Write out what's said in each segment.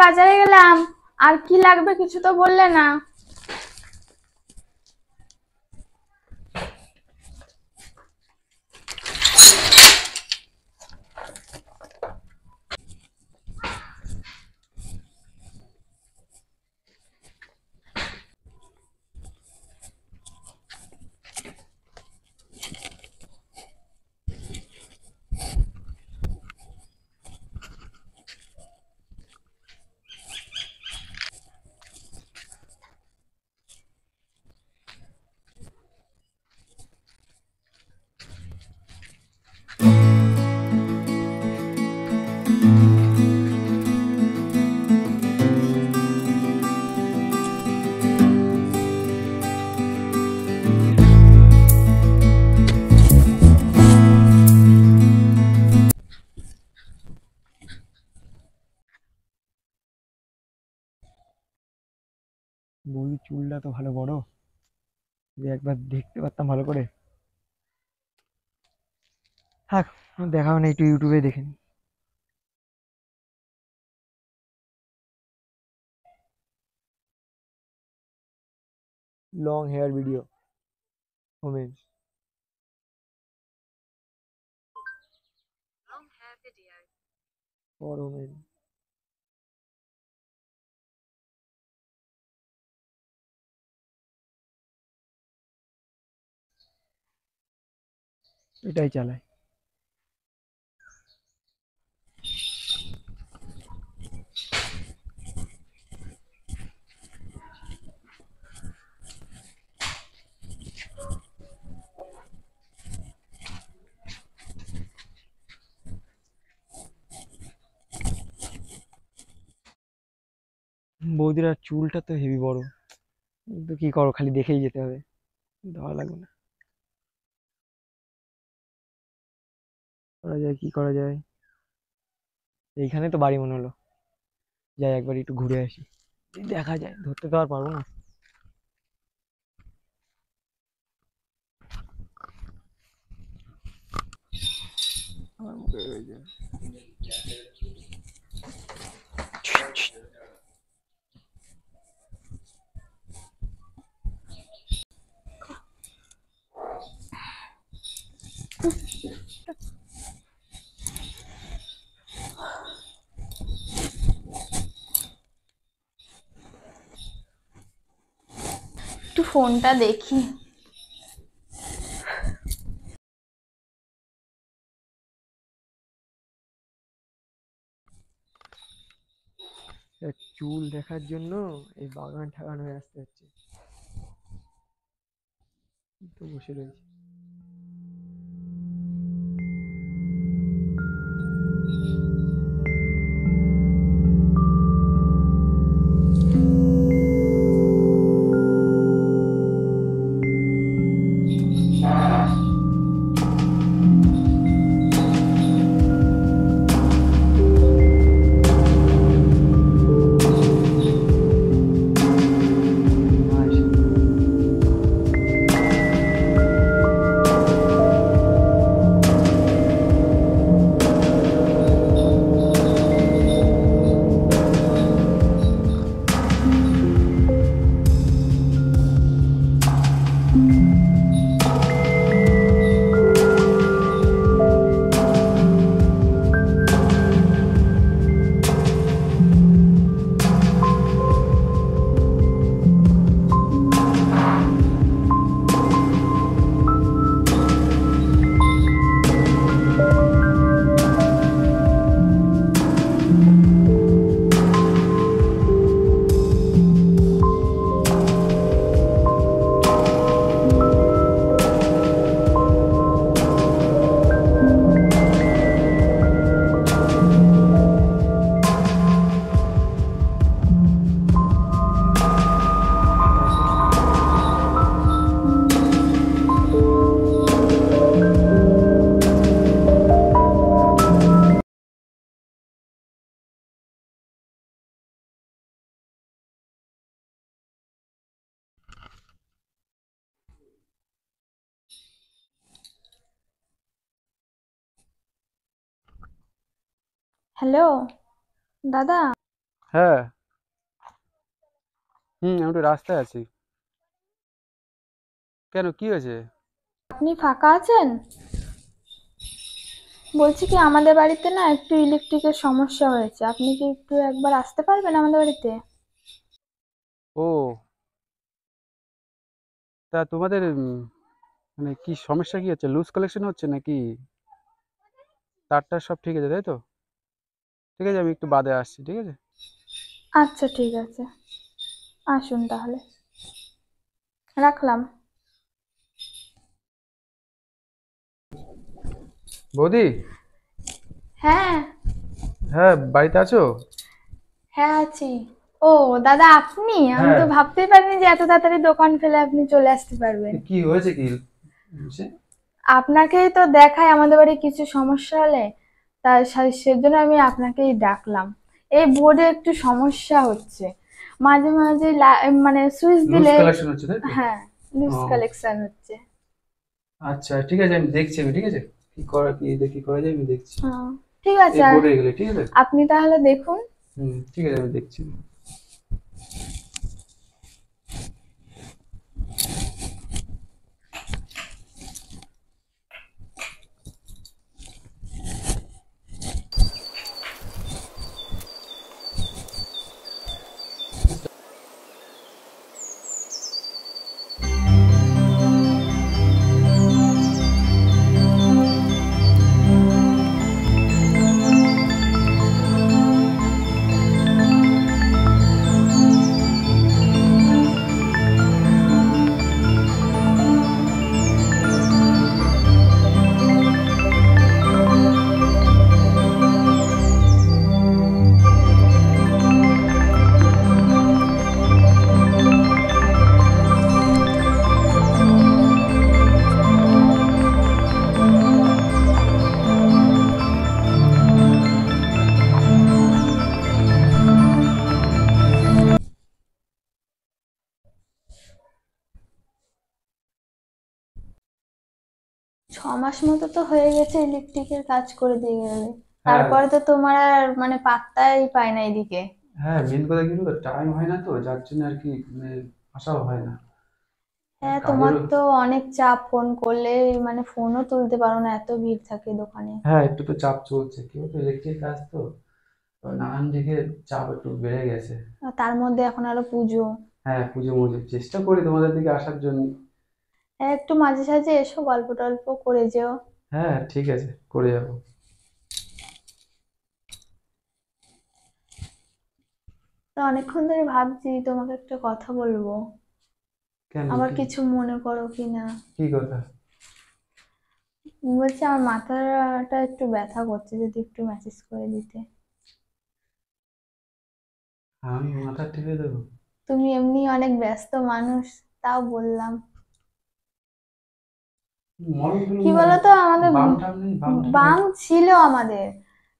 বাজারে গেলাম। আর কি লাগবে কিছু তো বললে না। বৌদির চুলটা তো ভালো বড়, যে একবার দেখতে পারতাম ভালো করে। থাক, দেখাও না, একটু ইউটিউবে দেখে নি। Long hair video women. For women. এটাই চালায়। বৌদির আর চুলটা তো হেভি বড়, কিন্তু কি করো, খালি দেখেই যেতে হবে, ভালো লাগবে না। করা যায়, কি করা যায়? এইখানে তো বাড়ি মনে হলো, যাই একবার একটু ঘুরে আসি, দেখা যায়, ধরতে তো আর পারবো না। আমার মুখে হয়ে যায়। একটু ফোনটা দেখি। চুল দেখার জন্য এই বাগান ঠাগান হয়ে আসতে হচ্ছে, তো বসে রয়েছে। হ্যালো দাদা। হ্যাঁ। আমি একটু রাস্তায় আছি। কেন, কি হয়েছে? আপনি ফাঁকা আছেন? বলছি কি, আমাদের বাড়িতে না একটু ইলেকট্রিকের সমস্যা হয়েছে, আপনি কি একটু একবার আসতে পারবেন আমাদের বাড়িতে? ও, তা তোমাদের মানে কি সমস্যা, কি হচ্ছে? লুজ কালেকশন হচ্ছে নাকি? তারটা সব ঠিক আছে তাই তো? ঠিক আছে, আমি একটু বাদে আসছি, ঠিক আছে? আচ্ছা ঠিক আছে, আসুন তাহলে, রাখলাম। বৌদি। হ্যাঁ। হ্যাঁ, বাড়িতে আছো? হ্যাঁ আছি। ও দাদা, আপনি? আমি হ্যাঁ। তো ভাবতেই পারিনি যে এত তাড়াতাড়ি দোকান ফেলে আপনি চলে আসতে পারবেন। কি হয়েছে, কি হয়েছে? আপনাকেই তো দেখাই আমাদের বাড়ি কিছু সমস্যা হলে, তার সেজন্য আমি আপনাকেই ডাকলাম। এই বোর্ডে একটু সমস্যা হচ্ছে, মাঝে মাঝে মানে সুইচ লুজ দিলে। কালেকশন হচ্ছে তাই তো? হ্যাঁ, লুজ ও, কালেকশন হচ্ছে। আচ্ছা ঠিক আছে, আমি দেখছি, ঠিক আছে, কি করা যায় আমি দেখছি। হ্যাঁ, ঠিক এই আছে। বোর্ডে গেলে ঠিক আছে। আপনি তাহলে দেখুন। ঠিক আছে, আমি দেখছি। ছ মাস মতো তো হয়ে গেছে ইলেকট্রিকের কাজ করে দিয়ে গেলে, হ্যাঁ। তারপরে তো তোমার আর মানে পাত্তাই পায় না এদিকে। হ্যাঁ, মেন কথা কি বলতো, টাইম হয় না তো, যার জন্য আর কি, মানে আসাও হয় না। হ্যাঁ, তোমার কাজেরও। তো অনেক চাপ, ফোন করলে মানে ফোনও তুলতে পারো না, এত ভিড় থাকে দোকানে। হ্যাঁ, একটু তো চাপ চলছে, কি বলতো, ইলেকট্রিক কাজ তো, তো নানান দিকে চাপ একটু বেড়ে গেছে। আর তার মধ্যে এখন আরো পুজো। হ্যাঁ, পুজো মুজো চেষ্টা করি তোমাদের দিকে আসার জন্য। হ্যাঁ, একটু মাঝে সাঝে এসো, গল্প টল্প করে যেও। হ্যাঁ ঠিক আছে, করে যাবো। তো অনেকক্ষণ ধরে ভাবছি তোমাকে একটা কথা বলবো, কেন, আবার কি? কিছু মনে করো কি না। কি কথা? বলছি, আমার মাথাটা একটু ব্যথা করছে, যদি একটু মেসেজ করে দিতে। আমি মাথা টিপে দেবো? তুমি এমনি অনেক ব্যস্ত মানুষ, তাও বললাম। মলম টলম কি বলতো, আমাদের বাম টাম নেই, বাম টাম নেই? বাম ছিল আমাদের,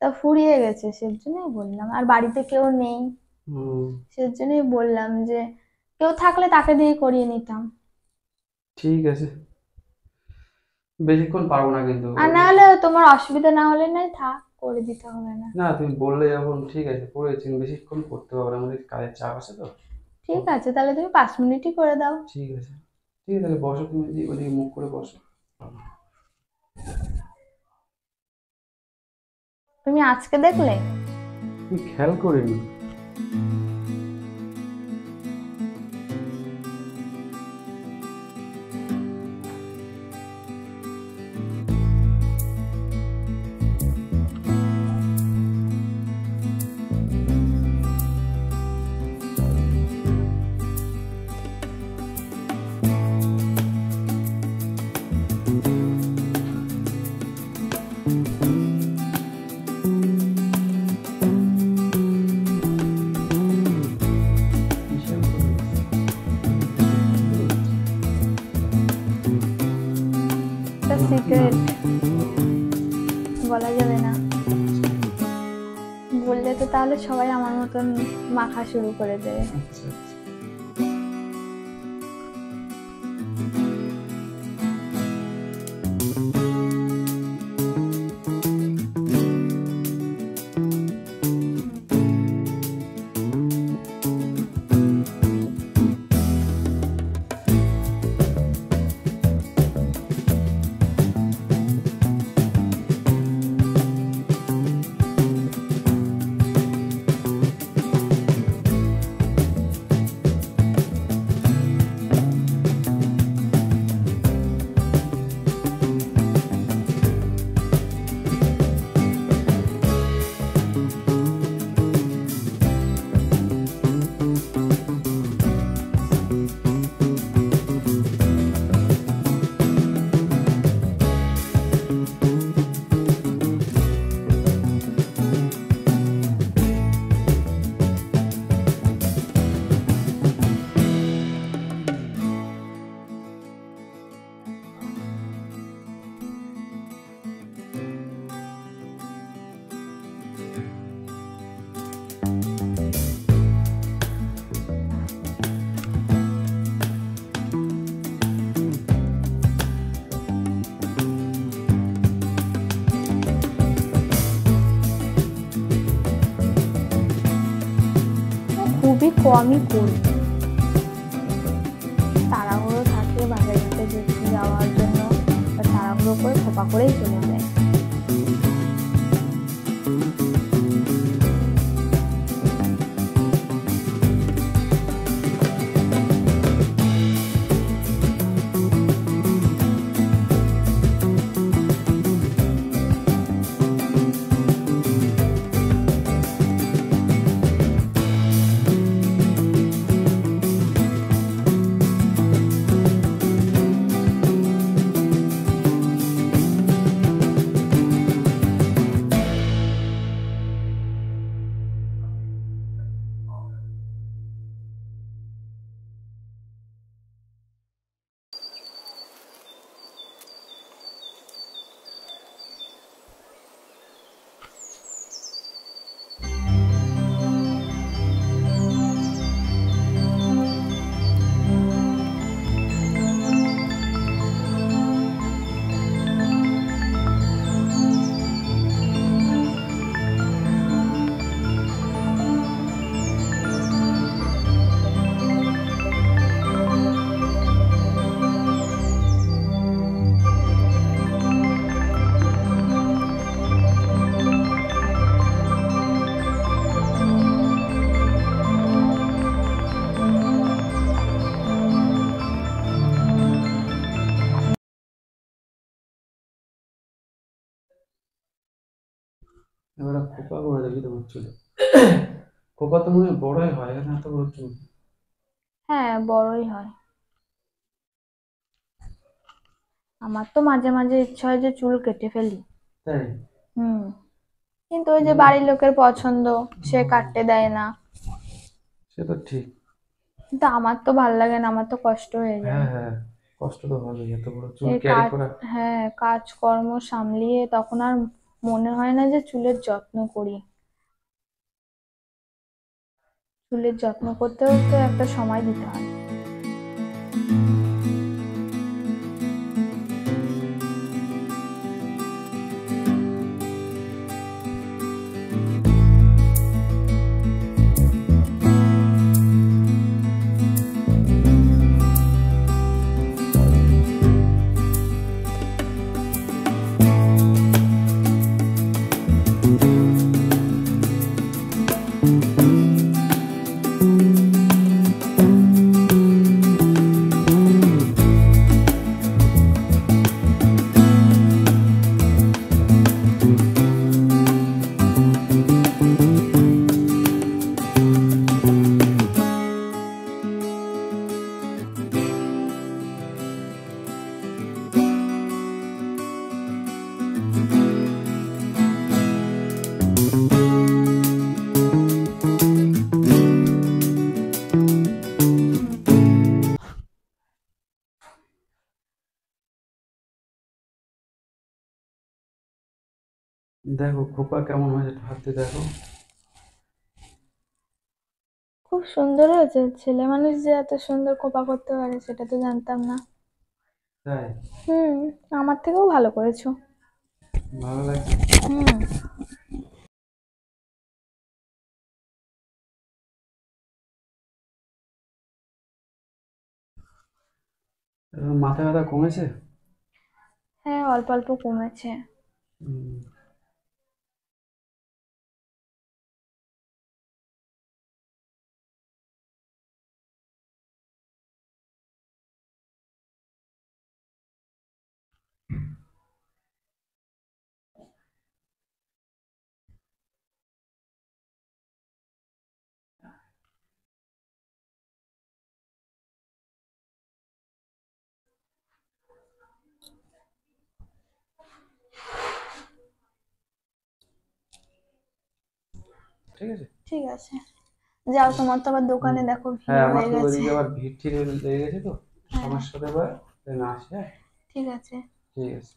তা ফুরিয়ে গেছে, সেজন্যই বললাম, আর বাড়িতে কেউ নেই, হুম, সেজন্যই বললাম যে কেউ থাকলে তাকে দিয়ে করিয়ে নিতাম। ঠিক আছে, বেশিক্ষণ পারবো না কিন্তু আর না হলে তোমার অসুবিধা না হলে নাই থাক, করে দিতে হবে না। না, তুমি বললে যখন, ঠিক আছে, করেছি, বেশিক্ষণ করতে পারবো না, আমাদের কাজের চাপ আছে তো। ঠিক আছে, তাহলে তুমি 5 মিনিটই করে দাও। ঠিক আছে, ঠিক আছে, তাহলে বসো, তুমি ওদিকে মুখ করে বসো। তুমি আজকে দেখলে? তুমি খেয়াল করিনি। এটা সিক্রেট, বলা যাবে না। বললে তো তাহলে সবাই আমার মতন মাখা শুরু করে দেবে। আচ্ছা আচ্ছা। খুবই কমই করি। তাড়াহুড়ো থাকে বাজারে ঘাটে যাওয়ার জন্য, তাড়াহুড়ো করে খোপা করেই চলে যায়। এবারে খোপা করে দেখি তোমার চুলে। খোপা তো মনে হয় বড়ই হয়, এখানে এত বড় চুল। হ্যাঁ, বড়ই হয়। আমার তো মাঝে মাঝে ইচ্ছা হয় যে চুল কেটে ফেলি। তাই? হুম, কিন্তু ওই যে বাড়ির লোকের পছন্দ, সে কাটতে দেয় না। সে তো ঠিক। কিন্তু আমার তো ভাল লাগে না, আমার তো কষ্ট হয়ে যায়। হ্যাঁ হ্যাঁ, কষ্ট তো হবেই, এত বড় চুল এই ক্যারি কাজ, করা। হ্যাঁ, কাজকর্ম সামলিয়ে তখন আর মনে হয় না যে চুলের যত্ন করি। চুলের যত্ন করতেও তো একটা সময় দিতে হয়। দেখো খোপা কেমন হয়েছে, একটু হাত দিয়ে দেখো। খুব সুন্দর হয়েছে। ছেলে মানুষ যে এত সুন্দর খোপা করতে পারে সেটা তো জানতাম না। তাই? হুম, আমার থেকেও ভালো করেছো। ভালো লাগছে। হুম। মাথা ব্যথা কমেছে? হ্যাঁ, অল্প অল্প কমেছে। হুম। ঠিক আছে। ঠিক আছে, যাও, তোমার তো আবার দোকানে দেখো হ্যাঁ, ভিড় আমার হয়ে তো গেছে। ওইদিকে আবার ভিড় টিড় লেগে গেছে তো, হ্যাঁ, সমস্যা হতে পারে। তাই না, আসি, হ্যাঁ। ঠিক আছে। ঠিক আছে।